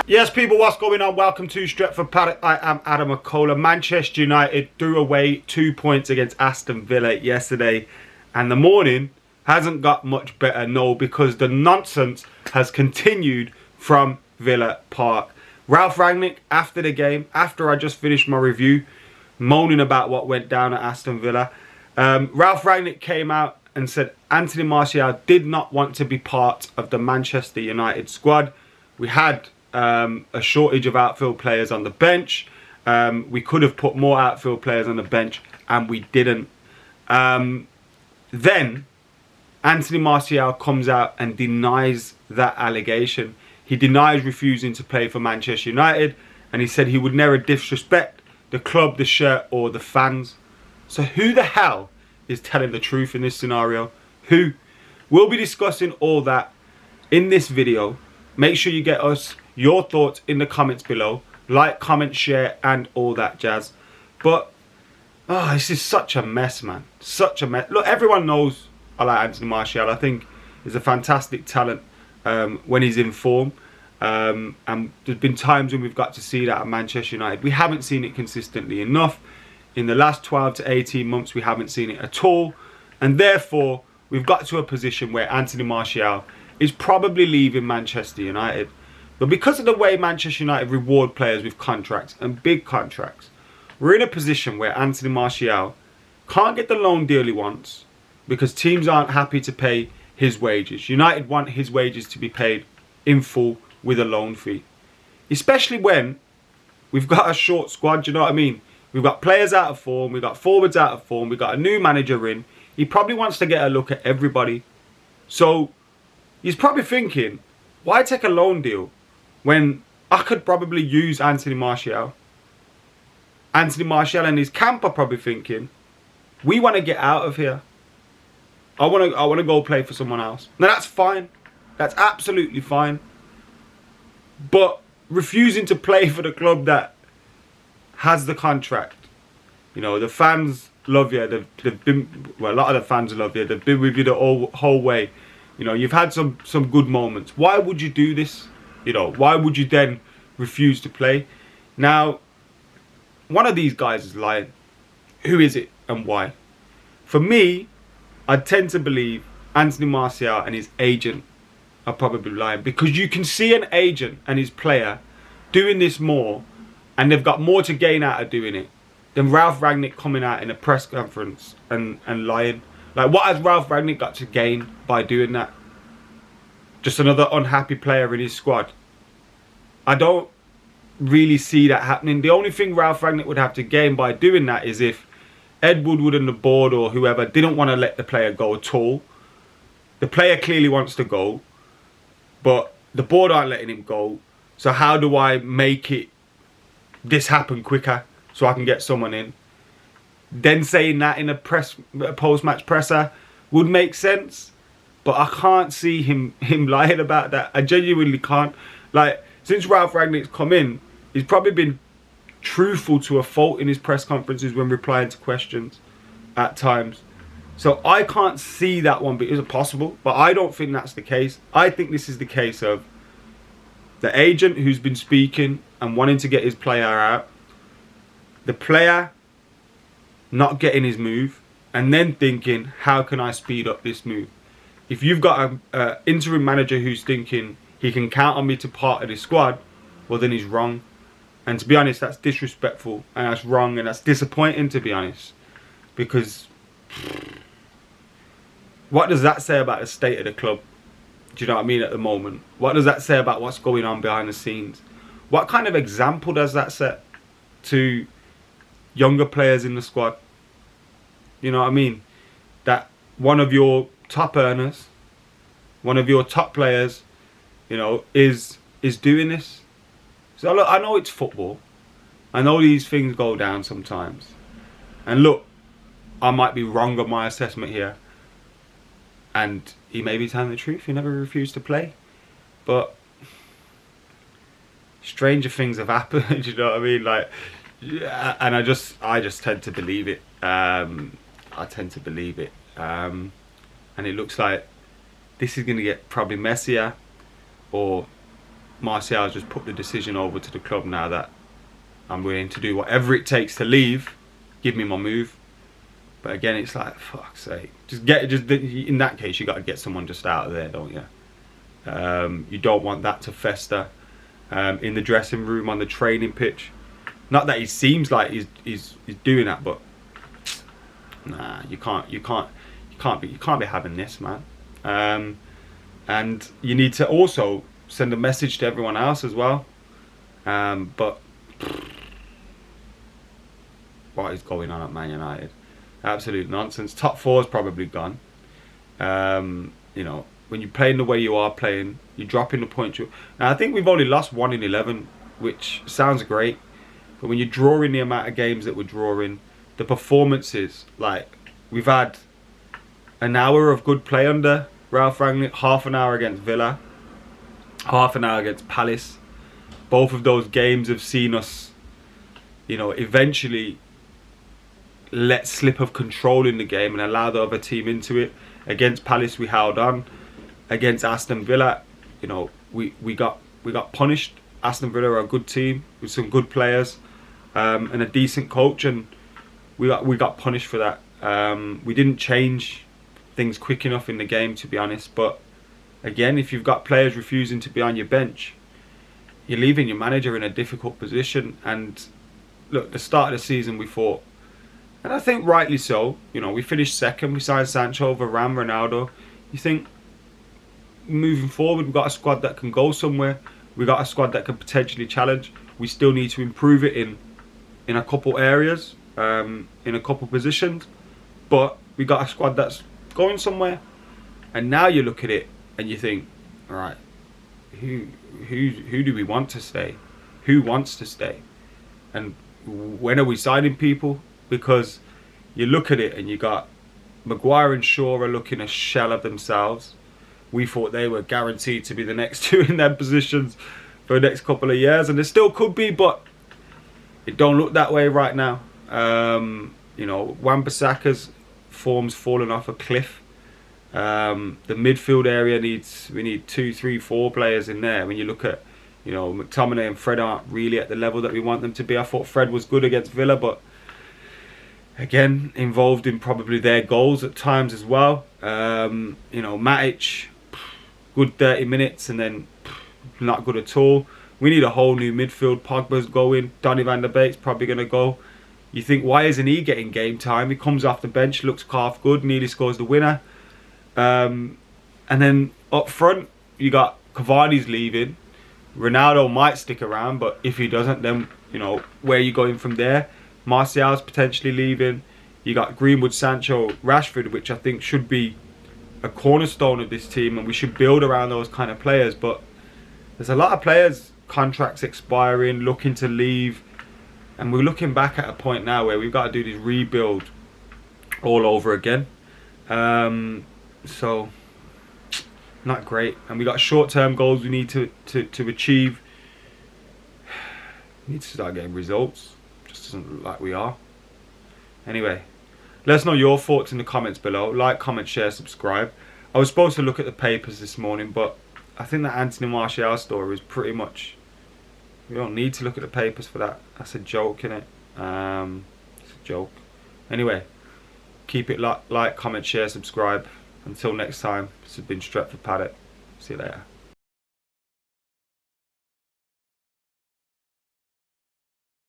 Yes, people, what's going on? Welcome to Stretford, Paddock. I am Adam McCullough. Manchester United threw away 2 points against Aston Villa yesterday, and the morning hasn't got much better, no, because the nonsense has continued from Villa Park. Ralf Rangnick, after the game, after I just finished my review, moaning about what went down at Aston Villa, Ralf Rangnick came out and said Anthony Martial did not want to be part of the Manchester United squad. We had a shortage of outfield players on the bench. We could have put more outfield players on the bench, and we didn't. Then Anthony Martial comes out and denies that allegation. He denies refusing to play for Manchester United, and he said he would never disrespect the club, the shirt, or the fans. So who the hell is telling the truth in this scenario? Who? We'll be discussing all that in this video. Make sure you get us your thoughts in the comments below. Like, comment, share, and all that jazz. But this is such a mess, man. Such a mess. Look, everyone knows I like Anthony Martial. I think he's a fantastic talent when he's in form. And there's been times when we've got to see that at Manchester United. We haven't seen it consistently enough. In the last 12 to 18 months, we haven't seen it at all. And therefore, we've got to a position where Anthony Martial is probably leaving Manchester United. But because of the way Manchester United reward players with contracts and big contracts, we're in a position where Anthony Martial can't get the loan deal he wants because teams aren't happy to pay his wages. United want his wages to be paid in full with a loan fee. Especially when we've got a short squad, do you know what I mean? We've got players out of form, we've got forwards out of form, we've got a new manager in. He probably wants to get a look at everybody. So he's probably thinking, why take a loan deal when I could probably use Anthony Martial? Anthony Martial and his camp are probably thinking, we want to get out of here. I want to go play for someone else. Now that's fine. That's absolutely fine. But refusing to play for the club that has the contract, you know, the fans love you. They've been, well, a lot of the fans love you. They've been with you the whole way. You know, you've had some good moments. Why would you do this? You know, why would you then refuse to play? Now, one of these guys is lying. Who is it and why? For me, I tend to believe Anthony Martial and his agent are probably lying, because you can see an agent and his player doing this more, and they've got more to gain out of doing it than Ralf Rangnick coming out in a press conference and lying. Like, what has Ralf Rangnick got to gain by doing that? Just another unhappy player in his squad. I don't really see that happening. The only thing Ralf Rangnick would have to gain by doing that is if Ed Woodward and the board or whoever didn't want to let the player go at all. The player clearly wants to go, but the board aren't letting him go. So how do I make this happen quicker so I can get someone in? Then saying that in a post-match presser would make sense, but I can't see him lying about that. I genuinely can't. Like, since Ralf Rangnick's come in, he's probably been truthful to a fault in his press conferences when replying to questions at times. So I can't see that one, but is it possible? But I don't think that's the case. I think this is the case of the agent who's been speaking and wanting to get his player out, the player not getting his move, and then thinking, how can I speed up this move? If you've got an interim manager who's thinking he can count on me to part of the squad, well, then he's wrong. And to be honest, that's disrespectful, and that's wrong, and that's disappointing, to be honest. Because what does that say about the state of the club? Do you know what I mean, at the moment? What does that say about what's going on behind the scenes? What kind of example does that set to younger players in the squad? You know what I mean? That one of your top earners, one of your top players, you know, is doing this. So look, I know it's football. I know these things go down sometimes. And look, I might be wrong on my assessment here. And he may be telling the truth. He never refused to play. But stranger things have happened, you know what I mean? Like, and I just tend to believe it. I tend to believe it. And it looks like this is going to get probably messier, or Martial's just put the decision over to the club now that I'm willing to do whatever it takes to leave. Give me my move. But again, it's like, fuck's sake. In that case, you got to get someone just out of there, don't you? You don't want that to fester in the dressing room, on the training pitch. Not that he seems like he's doing that, but nah, you can't be having this, man. And you need to also send a message to everyone else as well. But what is going on at Man United? Absolute nonsense. Top four is probably gone. You know, when you're playing the way you are playing, you're dropping the points. Now, I think we've only lost 1 in 11, which sounds great. But when you're drawing the amount of games that we're drawing, the performances, like, we've had an hour of good play under Ralf Rangnick, half an hour against Villa, half an hour against Palace. Both of those games have seen us, you know, eventually let slip of control in the game and allow the other team into it. Against Palace, we held on. Against Aston Villa, you know, we got punished. Aston Villa are a good team with some good players and a decent coach, and we got punished for that. We didn't change things quick enough in the game, to be honest. But again, if you've got players refusing to be on your bench, you're leaving your manager in a difficult position. And look, the start of the season we thought, and I think rightly so, you know, we finished second, we signed Sancho, Varane, Ronaldo. You think, moving forward, we've got a squad that can go somewhere. We've got a squad that can potentially challenge. We still need to improve it in a couple areas, in a couple positions. But we got a squad that's going somewhere. And now you look at it and you think, all right, who do we want to stay? Who wants to stay? And when are we signing people? Because you look at it and you got Maguire and Shaw are looking a shell of themselves. We thought they were guaranteed to be the next two in their positions for the next couple of years, and they still could be, but it don't look that way right now. You know, Wan-Bissaka's form's fallen off a cliff. The midfield area we need 2, 3, 4 players in there. When you look at, you know, McTominay and Fred aren't really at the level that we want them to be. I thought Fred was good against Villa, but again, involved in probably their goals at times as well. You know, Matic, good 30 minutes and then not good at all. We need a whole new midfield. Pogba's going. Donny van der Beek's probably going to go. You think, why isn't he getting game time? He comes off the bench, looks half good, nearly scores the winner. And then up front, you got Cavani's leaving. Ronaldo might stick around, but if he doesn't, then, you know, where are you going from there? Martial's potentially leaving. You got Greenwood, Sancho, Rashford, which I think should be a cornerstone of this team, and we should build around those kind of players. But there's a lot of players, contracts expiring, looking to leave, and we're looking back at a point now where we've got to do this rebuild all over again. So not great, and we got short-term goals we need to achieve. We need to start getting results. Just doesn't look like we are. Anyway, let us know your thoughts in the comments below. Like, comment, share, subscribe. I was supposed to look at the papers this morning, but I think that Anthony Martial story is pretty much, we don't need to look at the papers for that. That's a joke, innit? It's a joke. Anyway, keep it like, comment, share, subscribe. Until next time, this has been Stretford Paddock. See you later.